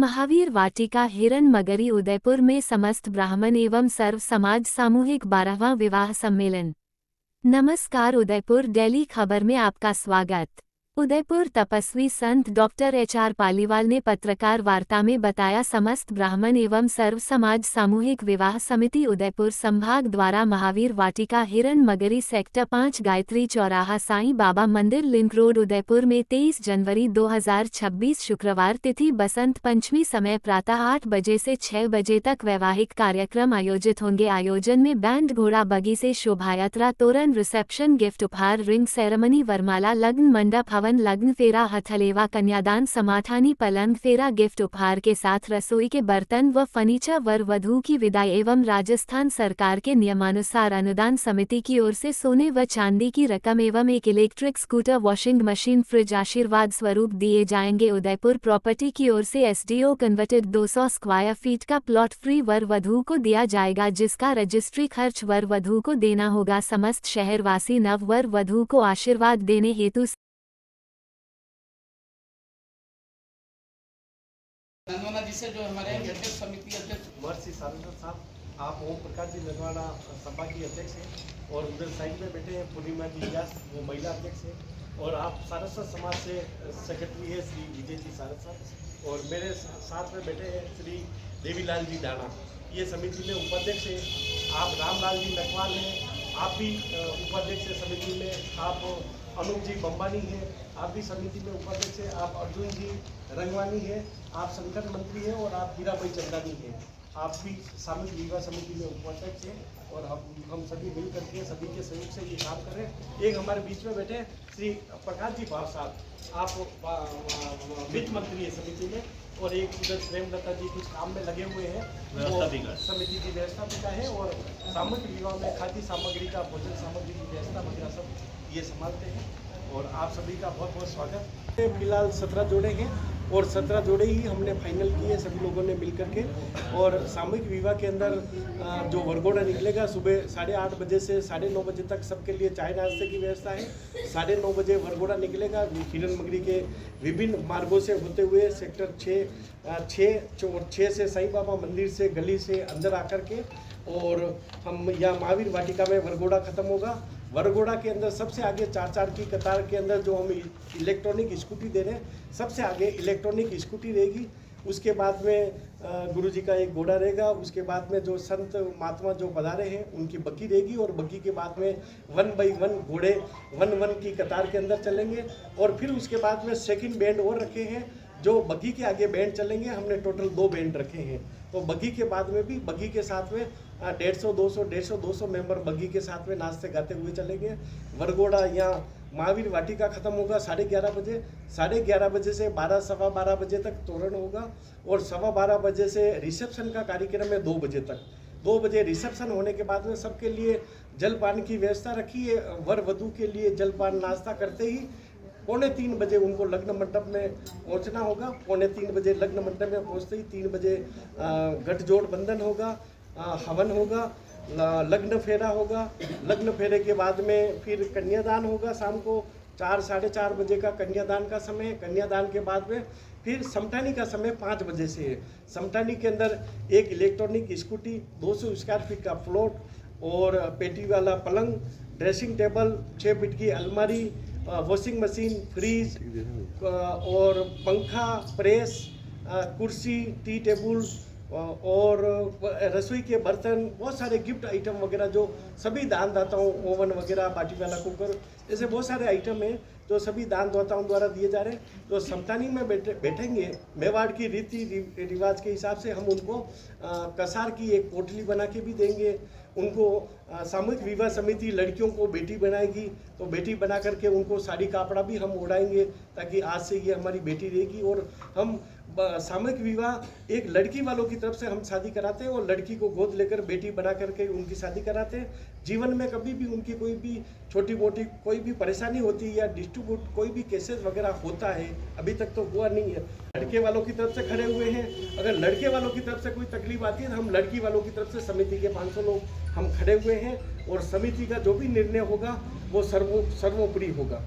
महावीर वाटिका हिरन मगरी उदयपुर में समस्त ब्राह्मण एवं सर्व समाज सामूहिक 12वां विवाह सम्मेलन। नमस्कार, उदयपुर डेली खबर में आपका स्वागत। उदयपुर तपस्वी संत डॉक्टर HR पालीवाल ने पत्रकार वार्ता में बताया, समस्त ब्राह्मण एवं सर्व समाज सामूहिक विवाह समिति उदयपुर संभाग द्वारा महावीर वाटिका हिरन मगरी सेक्टर 5 गायत्री चौराहा साईं बाबा मंदिर लिंक रोड उदयपुर में 23 जनवरी 2026 शुक्रवार तिथि बसंत पंचमी समय प्रातः 8 बजे से 6 बजे तक वैवाहिक कार्यक्रम आयोजित होंगे। आयोजन में बैंड घोड़ा बगी से शोभायात्रा, तोरण, रिसेप्शन, गिफ्ट उपहार, रिंग सेरेमनी, वरमाला, लग्न मंडप, हवन, लग्न फेरा, हथलेवा, कन्यादान, समाठानी, पलंग फेरा, गिफ्ट उपहार के साथ रसोई के बर्तन व फर्नीचर, वर वधू की विदाई एवं राजस्थान सरकार के नियमानुसार अनुदान समिति की ओर से सोने व चांदी की रकम एवं एक electric scooter, washing machine, fridge आशीर्वाद स्वरूप दिए जाएंगे। उदयपुर प्रॉपर्टी की ओर से SDO कन्वर्टेड 200 स्क्वायर फीट का प्लॉट फ्री वर वधू को दिया जाएगा, जिसका रजिस्ट्री खर्च वर वधू को देना होगा। समस्त शहरवासी नव वर वधू को आशीर्वाद देने हेतु नंदवाना जी से जो हमारे अध्यक्ष समिति अध्यक्ष महर्षि सारस्वत साहब, आप ओम प्रकाश जी नंदवाना सभा की अध्यक्ष हैं और उधर साइड में बैठे हैं पूर्णिमा जी व्यास, वो महिला अध्यक्ष हैं, और आप सारस्वत समाज से सेक्रेटरी है श्री विजय जी सारस्वत, और मेरे साथ में बैठे हैं श्री देवीलाल जी दाना, ये समिति में उपाध्यक्ष हैं। आप रामलाल जी नकवाल हैं, आप भी उपाध्यक्ष है समिति में। आप अनूप जी बम्बानी हैं, आप भी समिति में उपाध्यक्ष हैं। आप अर्जुन जी रंगवानी हैं, आप संगठन मंत्री हैं, और आप हीराबाई चंदानी हैं, आप भी सामूहिक विवाह समिति में उपाध्यक्ष हैं। और हम सभी मिल करके सभी के सहयोग से ये काम कर रहे हैं। एक हमारे बीच में बैठे श्री प्रकाश जी भाव साहब, आप वित्त मंत्री है समिति में, और एक उधर प्रेमलता जी कुछ काम में लगे हुए हैं, समिति की व्यवस्थापिका है, और सामूहिक विवाह में खाद्य सामग्री का, भोजन सामग्री की व्यवस्था वगैरह सब ये संभालते हैं। और आप सभी का बहुत बहुत स्वागत है। फिलहाल 17 जोड़े हैं, और 17 जोड़े ही हमने फाइनल किए सभी लोगों ने मिल करके। और सामूहिक विवाह के अंदर जो वरघोड़ा निकलेगा सुबह 8:30 बजे से 9:30 बजे तक सबके लिए चाय नाश्ते की व्यवस्था है। 9:30 बजे वरघोड़ा निकलेगा हिरन मगरी के विभिन्न मार्गों से होते हुए सेक्टर 6 से साईं बाबा मंदिर से गली से अंदर आकर के, और हम यहाँ महावीर वाटिका में वरघोड़ा खत्म होगा। वरघोड़ा के अंदर सबसे आगे 4 की कतार के अंदर जो हम इलेक्ट्रॉनिक स्कूटी दे रहे हैं, सबसे आगे इलेक्ट्रॉनिक स्कूटी रहेगी। उसके बाद में गुरुजी का एक घोड़ा रहेगा। उसके बाद में जो संत महात्मा जो पधारे हैं उनकी बग्गी रहेगी, और बग्गी के बाद में 1 बाई 1 घोड़े 1 की कतार के अंदर चलेंगे। और फिर उसके बाद में सेकंड बैंड और रखे हैं, जो बग्गी के आगे बैंड चलेंगे। हमने टोटल 2 बैंड रखे हैं। तो बग्गी के बाद में भी बग्गी के साथ में 150-200 मेंबर बग्गी के साथ में नाचते गाते हुए चलेंगे। वरघोड़ा यहाँ महावीर वाटिका खत्म होगा 11:30 बजे। 11:30 बजे से 12-12:15 बजे तक तोरण होगा, और 12:15 बजे से रिसेप्शन का कार्यक्रम है 2 बजे तक। 2 बजे रिसेप्शन होने के बाद में सबके लिए जलपान की व्यवस्था रखी है। वर वधू के लिए जलपान नाश्ता करते ही 2:45 बजे उनको लग्न मंडप में पहुंचना होगा। 2:45 बजे लग्न मंडप में पहुंचते ही 3 बजे गठजोड़ बंधन होगा, हवन होगा, लग्न फेरा होगा। लग्न फेरे के बाद में फिर कन्यादान होगा। शाम को 4-4:30 बजे का कन्यादान का समय। कन्यादान के बाद में फिर समठानी का समय 5 बजे से है। समठानी के अंदर एक इलेक्ट्रॉनिक स्कूटी, 200 स्क्वायर फीट का प्लॉट, और पेटी वाला पलंग, ड्रेसिंग टेबल, 6 फीट की अलमारी, वॉशिंग मशीन, फ्रीज, और पंखा, प्रेस, कुर्सी, टी टेबल, और रसोई के बर्तन, बहुत सारे गिफ्ट आइटम वगैरह जो सभी दानदाताओं, ओवन वगैरह, बाटी वाला कुकर, ऐसे बहुत सारे आइटम हैं जो सभी दानदाताओं द्वारा दिए जा रहे हैं। तो समठानी में बैठेंगे। मेवाड़ की रीति रिवाज के हिसाब से हम उनको कसार की एक पोटली बना के भी देंगे। उनको सामूहिक विवाह समिति लड़कियों को बेटी बनाएगी, तो बेटी बना करके उनको साड़ी कपड़ा भी हम उड़ाएंगे, ताकि आज से ये हमारी बेटी रहेगी। और हम सामूहिक विवाह एक लड़की वालों की तरफ से हम शादी कराते हैं, और लड़की को गोद लेकर बेटी बना करके उनकी शादी कराते हैं। जीवन में कभी भी उनकी कोई भी छोटी मोटी कोई भी परेशानी होती है, या डिस्ट्रीब्यूट कोई भी केसेस वगैरह होता है, अभी तक तो हुआ नहीं है। लड़के वालों की तरफ से खड़े हुए हैं। अगर लड़के वालों की तरफ से कोई तकलीफ आती है तो हम लड़की वालों की तरफ से समिति के 500 लोग हम खड़े हुए हैं, और समिति का जो भी निर्णय होगा वो सर्वोपरि होगा।